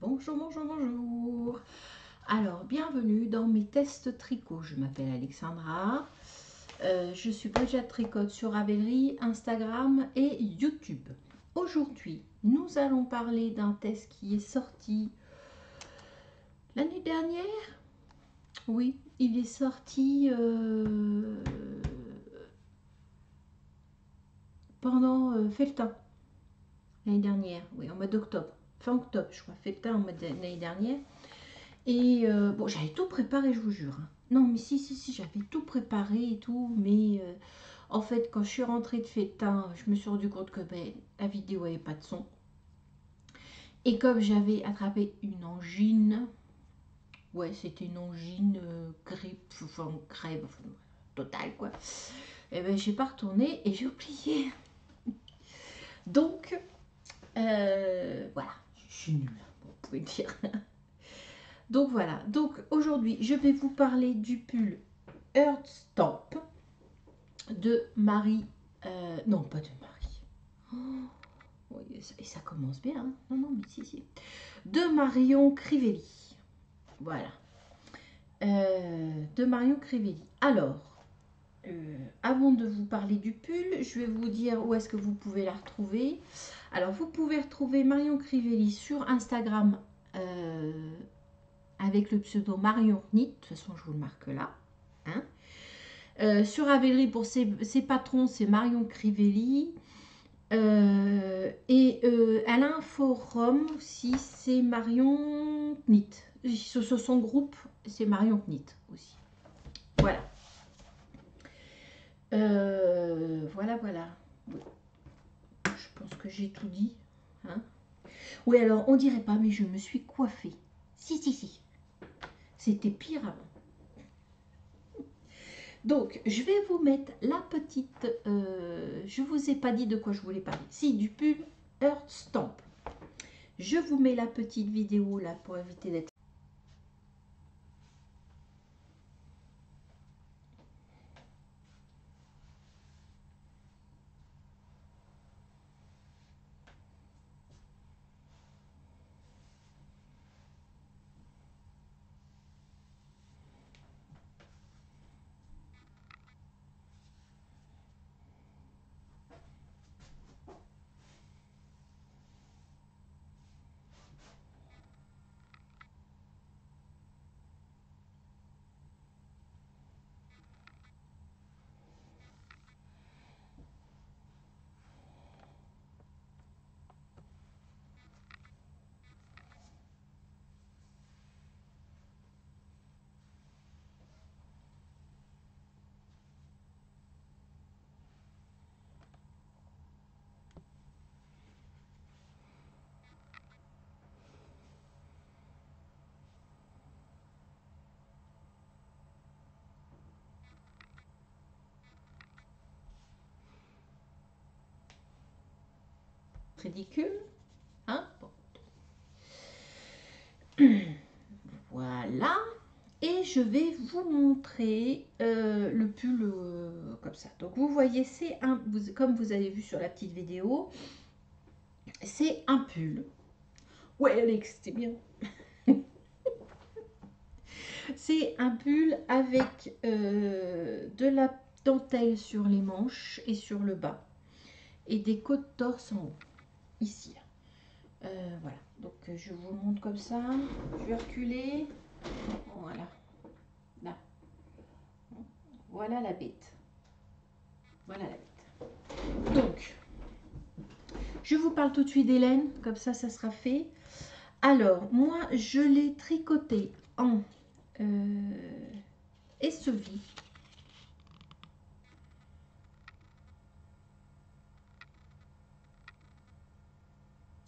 Bonjour, bonjour, bonjour. Alors, bienvenue dans mes tests tricot. Je m'appelle Alexandra. Je suis Brigitte Tricote sur Ravelry, Instagram et YouTube. Aujourd'hui, nous allons parler d'un test qui est sorti l'année dernière. Oui, il est sorti pendant Felletin, l'année dernière. Oui, en mois d'octobre. Fin octobre, je crois. Felletin en mois l'année dernière. Et bon, j'avais tout préparé, je vous jure. Non, mais si, j'avais tout préparé et tout. Mais en fait, quand je suis rentrée de Fétin, je me suis rendu compte que la vidéo n'avait pas de son. Et comme j'avais attrapé une angine, ouais, c'était une angine grippe, enfin crève, enfin, totale quoi. Et ben, j'ai pas retourné et j'ai oublié. Donc, voilà, je suis nulle, vous pouvez le dire. Donc voilà, donc aujourd'hui, je vais vous parler du pull Earth Stamp de Marie. Non, pas de Marie. Oh, oui, et ça commence bien. Hein. Non, non, mais si. De Marion Crivelli. Voilà. De Marion Crivelli. Alors, avant de vous parler du pull, je vais vous dire où est-ce que vous pouvez la retrouver. Alors, vous pouvez retrouver Marion Crivelli sur Instagram avec le pseudo Marion Knit. De toute façon, je vous le marque là. Hein. Sur Ravelry, pour ses patrons, c'est Marion Crivelli. Et elle a un forum aussi, c'est Marion Knit. Sur son groupe, c'est Marion Knit aussi. Voilà. Voilà. Je pense que j'ai tout dit. Hein. Oui, alors, on dirait pas, mais je me suis coiffée. Si. C'était pire avant. Donc, je vais vous mettre la petite... je vous ai pas dit de quoi je voulais parler. Si, du pull Earth Stamp. Je vous mets la petite vidéo là pour éviter d'être... Ridicule. Hein, bon. Voilà. Et je vais vous montrer le pull comme ça. Donc vous voyez, c'est un, comme vous avez vu sur la petite vidéo, c'est un pull. Ouais Alex, c'est bien. C'est un pull avec de la dentelle sur les manches et sur le bas. Et des côtes torse en haut. Ici. Voilà. Donc je vous montre comme ça. Je vais reculer. Voilà. Là. Voilà la bête. Voilà la bête. Donc, je vous parle tout de suite d'Hélène. Comme ça sera fait. Alors, moi, je l'ai tricoté en essevis.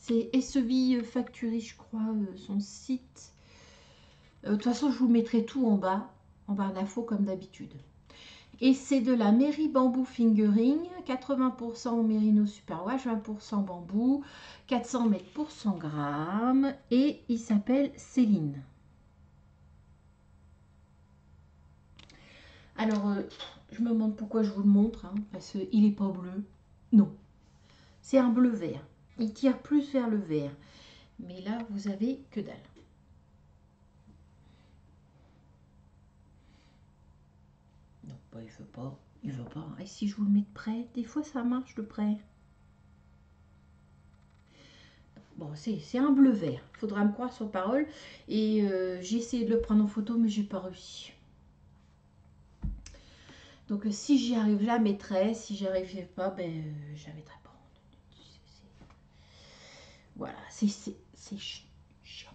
C'est Essevis Factory, je crois, son site. De toute façon, je vous mettrai tout en barre d'infos comme d'habitude. Et c'est de la Mary Bamboo Fingering, 80% mérino superwash, 20% bambou, 400 mètres pour 100 grammes. Et il s'appelle Céline. Alors, je me demande pourquoi je vous le montre, hein, parce qu'il n'est pas bleu. Non, c'est un bleu vert. Il tire plus vers le vert. Mais là, vous avez que dalle. Non, bah, il veut pas. Il veut pas. Et si je vous le mets de près, des fois ça marche de près. Bon, c'est un bleu vert. Il faudra me croire sur parole. Et j'ai essayé de le prendre en photo, mais j'ai pas réussi. Donc si j'y arrive, je la mettrai. Si j'y arrive pas, ben je la mettrai pas. Voilà, c'est chiant.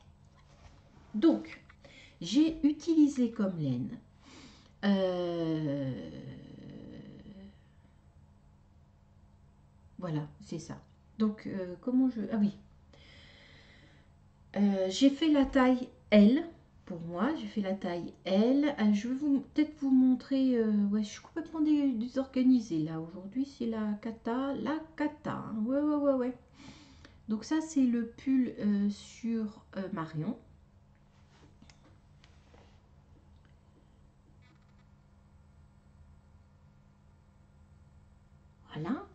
Donc, j'ai utilisé comme laine. Voilà, c'est ça. Donc, comment je... Ah oui. J'ai fait la taille L. Pour moi, j'ai fait la taille L. Je vais peut-être vous montrer... ouais, je suis complètement désorganisée là. Aujourd'hui, c'est la cata. La cata. Hein. Ouais, ouais, ouais, ouais. Donc ça, c'est le pull sur Marion. Voilà.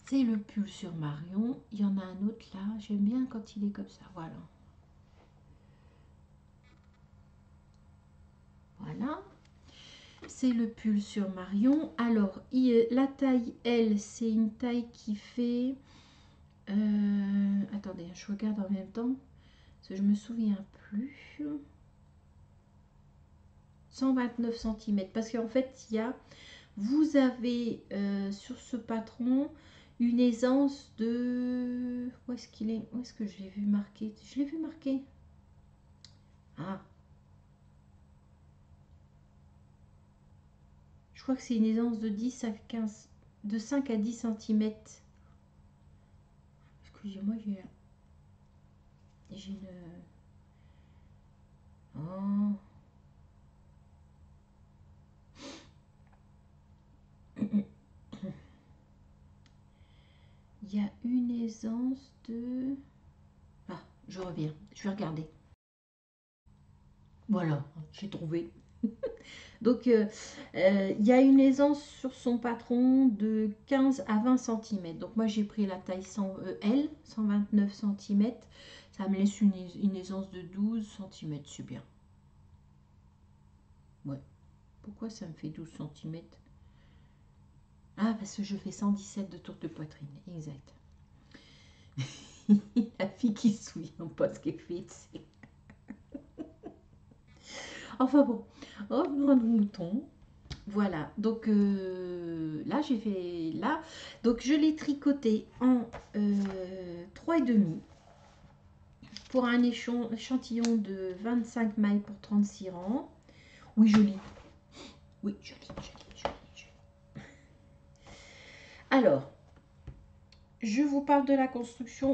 C'est le pull sur Marion. Il y en a un autre là. J'aime bien quand il est comme ça. Voilà. Voilà. C'est le pull sur Marion. Alors, la taille L, c'est une taille qui fait... attendez, je regarde en même temps. Parce que je me souviens plus. 129 cm. Parce qu'en fait, vous avez sur ce patron une aisance de... Où est-ce qu'il est? Où est-ce que je l'ai vu marqué? Je l'ai vu marqué. Ah. Je crois que c'est une aisance de 10 à 15... De 5 à 10 cm. Excusez-moi, j'ai une... Oh. Il y a une aisance de... Ah, je reviens. Je vais regarder. Voilà, j'ai trouvé. Donc, il y a une aisance sur son patron de 15 à 20 cm. Donc, moi, j'ai pris la taille L, 129 cm. Ça me laisse une aisance de 12 cm. C'est bien. Ouais. Pourquoi ça me fait 12 cm? Ah, parce que je fais 117 de tour de poitrine. Exact. La fille qui se souvient pas ce qu'elle fait. Enfin bon, revenons à nos moutons. Voilà, donc là j'ai fait là, donc je l'ai tricoté en 3,5 pour un échantillon de 25 mailles pour 36 rangs. Oui, joli. Oui, joli. Alors, je vous parle de la construction.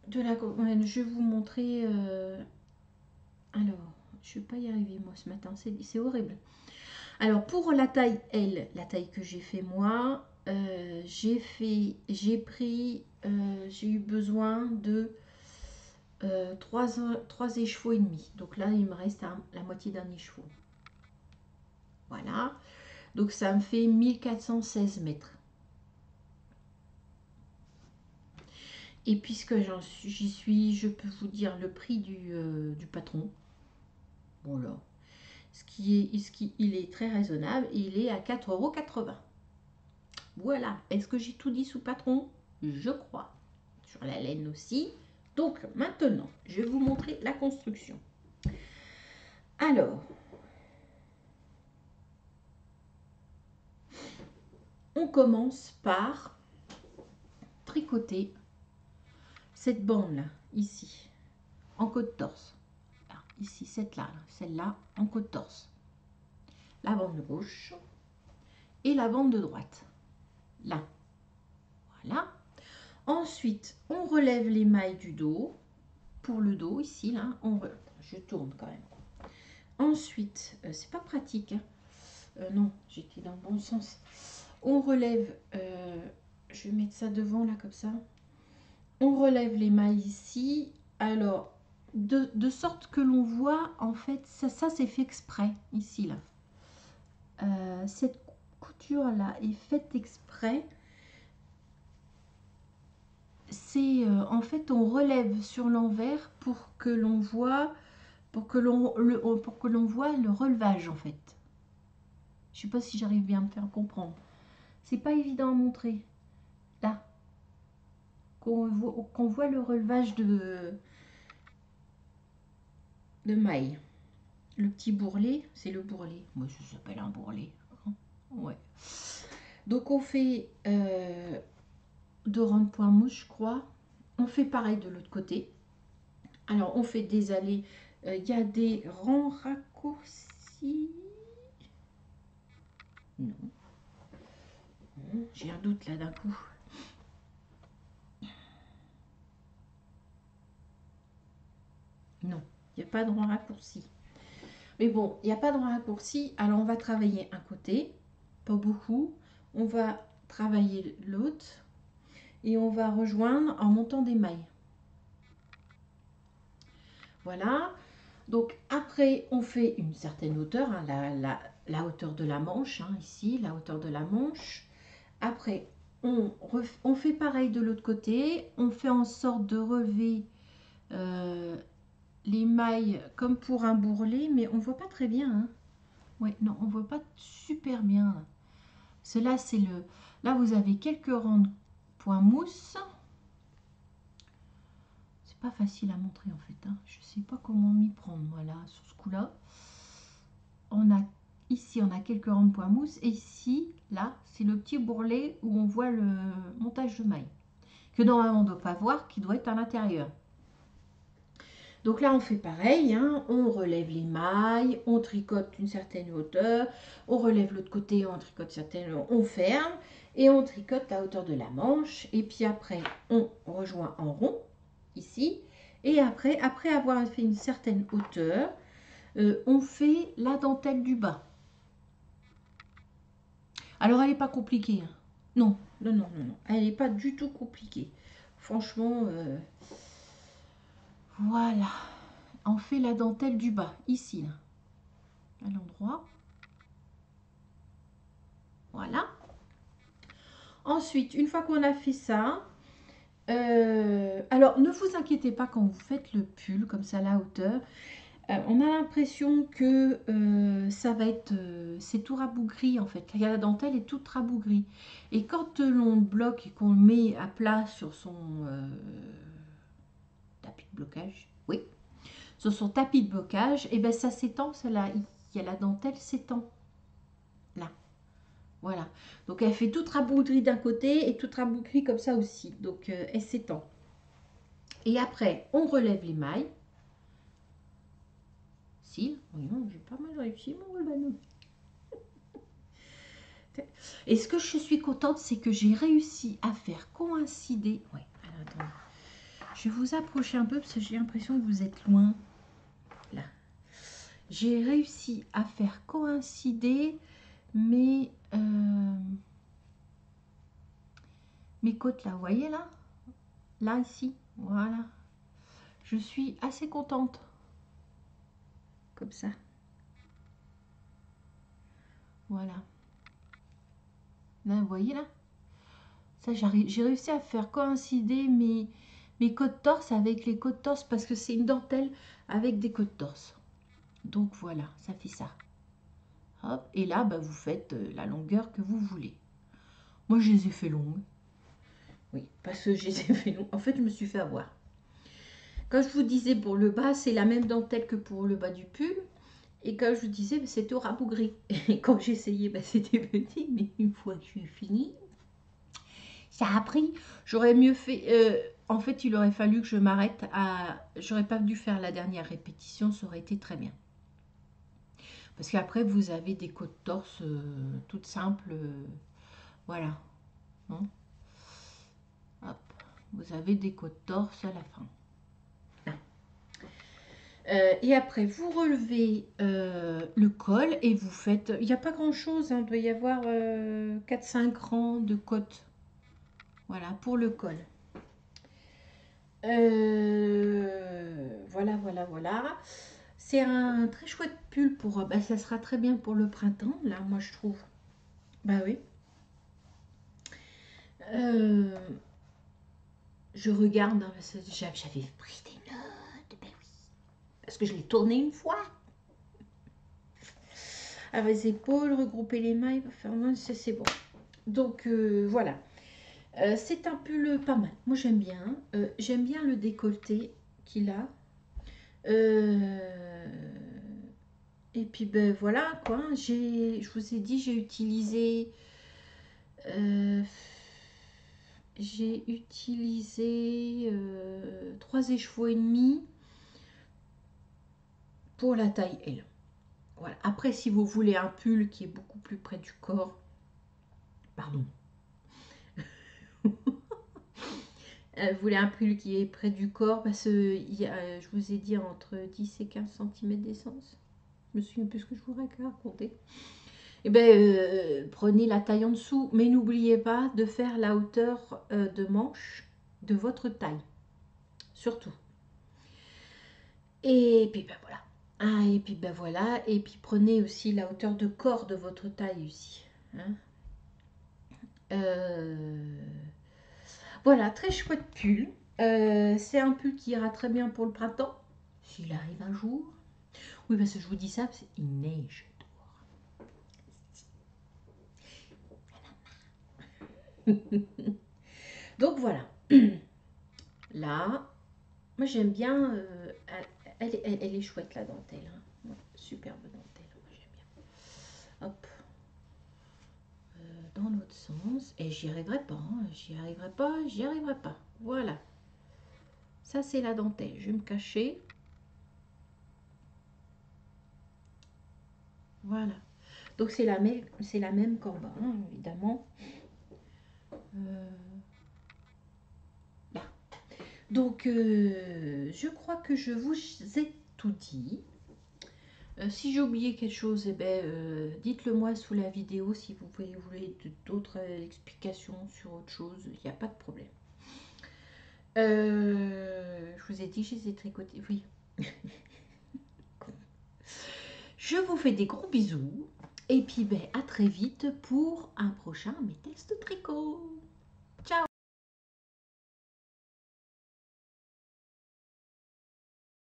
Je vais vous montrer. Alors, je ne vais pas y arriver moi ce matin, c'est horrible. Alors pour la taille L, la taille que j'ai fait moi, j'ai eu besoin de 3 écheveaux et demi. Donc là, il me reste la moitié d'un écheveau. Voilà. Donc ça me fait 1416 mètres. Et puisque j'y suis, je peux vous dire le prix du patron. Voilà. Il est très raisonnable et il est à 4,80 €. Voilà. Est-ce que j'ai tout dit sous patron? Je crois. Sur la laine aussi. Donc maintenant, je vais vous montrer la construction. Alors, on commence par tricoter cette bande là, ici, en côte torse. Là, ici, celle-là, en côte torse. La bande de gauche et la bande de droite. Là. Voilà. Ensuite, on relève les mailles du dos. Pour le dos, ici, là, je tourne quand même. Ensuite, c'est pas pratique. Hein. Non, j'étais dans le bon sens. On relève, je vais mettre ça devant, là, comme ça. On relève les mailles ici. Alors, de sorte que l'on voit, en fait, ça c'est fait exprès, ici, là. Cette couture-là est faite exprès en fait, on relève sur l'envers pour que l'on voit, pour que l'on voit le relevage, en fait. Je sais pas si j'arrive bien à me faire comprendre. C'est pas évident à montrer. Là, qu'on voit le relevage de maille. Le petit bourrelet, c'est le bourrelet. Moi, ça s'appelle un bourrelet. Ouais. Donc, on fait 2 rangs de point mouche, je crois. On fait pareil de l'autre côté. Alors, on fait des allées. Il y a des rangs raccourcis. Non. J'ai un doute là d'un coup. Non, il n'y a pas de rang raccourci. Mais bon, il n'y a pas de rang raccourci. Alors, on va travailler un côté. Pas beaucoup. On va travailler l'autre. Et on va rejoindre en montant des mailles. Voilà. Donc après, on fait une certaine hauteur, hein, la hauteur de la manche, hein, ici, la hauteur de la manche. Après, on fait pareil de l'autre côté. On fait en sorte de relever les mailles comme pour un bourrelet, mais on voit pas très bien. Hein. Ouais, non, on voit pas super bien. Cela, c'est le... Là, vous avez quelques rangs de point mousse. Pas facile à montrer en fait, hein. Je sais pas comment m'y prendre, voilà, sur ce coup là on a ici on a quelques rangs de point mousse et ici là c'est le petit bourrelet où on voit le montage de mailles que normalement on ne doit pas voir, qui doit être à l'intérieur. Donc là on fait pareil, hein. On relève les mailles, on tricote une certaine hauteur, on relève l'autre côté, on tricote certaine, on ferme et on tricote la hauteur de la manche et puis après on rejoint en rond ici. Et après avoir fait une certaine hauteur, on fait la dentelle du bas. Alors, elle n'est pas compliquée. Hein. Non, non, non, non, non. Elle n'est pas du tout compliquée. Franchement, voilà. On fait la dentelle du bas, ici, là. À l'endroit. Voilà. Ensuite, une fois qu'on a fait ça, alors ne vous inquiétez pas quand vous faites le pull comme ça à la hauteur. On a l'impression que ça va être, c'est tout rabougri en fait. La dentelle est toute rabougrie. Et quand l'on bloque et qu'on le met à plat sur son tapis de blocage, oui, sur son tapis de blocage, et ben ça s'étend, il y a la dentelle s'étend là. Voilà. Donc elle fait toute rabougrie d'un côté et toute rabougrie comme ça aussi. Donc elle s'étend. Et après, on relève les mailles. Si, oui, j'ai pas mal réussi mon Rubanou. Et ce que je suis contente, c'est que j'ai réussi à faire coïncider. Oui, alors attendez. Je vais vous approcher un peu parce que j'ai l'impression que vous êtes loin. Là. J'ai réussi à faire coïncider mes côtes là. Vous voyez là? Là, ici. Voilà. Je suis assez contente. Comme ça. Voilà. Là, vous voyez là? Ça, j'ai réussi à faire coïncider mes côtes torse avec les côtes torse parce que c'est une dentelle avec des côtes torse. Donc voilà, ça fait ça. Hop, et là, bah, vous faites la longueur que vous voulez. Moi, je les ai fait longues. Oui, parce que je les ai fait longues. En fait, je me suis fait avoir. Quand je vous disais pour le bas, c'est la même dentelle que pour le bas du pull. Et quand je vous disais, bah, c'était au rabougri. Et quand j'essayais, bah, c'était petit. Mais une fois que j'ai fini, ça a pris. J'aurais mieux fait... en fait, il aurait fallu que je m'arrête à... J'aurais pas dû faire la dernière répétition, ça aurait été très bien. Parce qu'après, vous avez des côtes torse toutes simples. Voilà. Hein. Hop. Vous avez des côtes torse à la fin. Et après, vous relevez le col et vous faites... Il n'y a pas grand-chose, hein, il doit y avoir 4-5 rangs de côtes. Voilà, pour le col. Voilà, voilà, voilà. C'est un très chouette pull pour... Bah, ça sera très bien pour le printemps, là, moi, je trouve. Bah oui. je regarde, hein, j'avais pris des notes, ben oui, parce que je l'ai tourné une fois. Avec les épaules, regrouper les mailles, faire c'est bon. Donc voilà. C'est un pull pas mal. Moi j'aime bien. J'aime bien le décolleté qu'il a. Et puis ben voilà quoi. Je vous ai dit, j'ai utilisé 3 écheveaux et demi pour la taille L. Voilà. Après, si vous voulez un pull qui est beaucoup plus près du corps, pardon. Vous voulez un pull qui est près du corps, parce que je vous ai dit entre 10 et 15 cm d'essence. Je me souviens plus ce que je voudrais raconter. Et bien, prenez la taille en dessous, mais n'oubliez pas de faire la hauteur de manche de votre taille, surtout. Et puis ben voilà. Ah, et puis ben voilà. Et puis prenez aussi la hauteur de corps de votre taille aussi. Hein. Voilà, très chouette pull. C'est un pull qui ira très bien pour le printemps, s'il arrive un jour. Oui, parce que je vous dis ça, il neige dehors. Donc voilà. Là, moi j'aime bien. Elle est chouette la dentelle. Hein. Ouais, superbe dentelle. Moi j'aime bien. Hop. Dans l'autre sens. Et j'y arriverai pas. Hein. J'y arriverai pas. J'y arriverai pas. Voilà. Ça c'est la dentelle. Je vais me cacher. Voilà. Donc c'est la même qu'en bas, hein, évidemment. Là. Donc je crois que je vous ai tout dit. Si j'ai oublié quelque chose, eh ben, dites-le moi sous la vidéo si vous voulez d'autres explications sur autre chose, il n'y a pas de problème. Je vous ai dit, je les ai tricotés, oui. Je vous fais des gros bisous et puis ben, à très vite pour un prochain Mes Tests de tricot.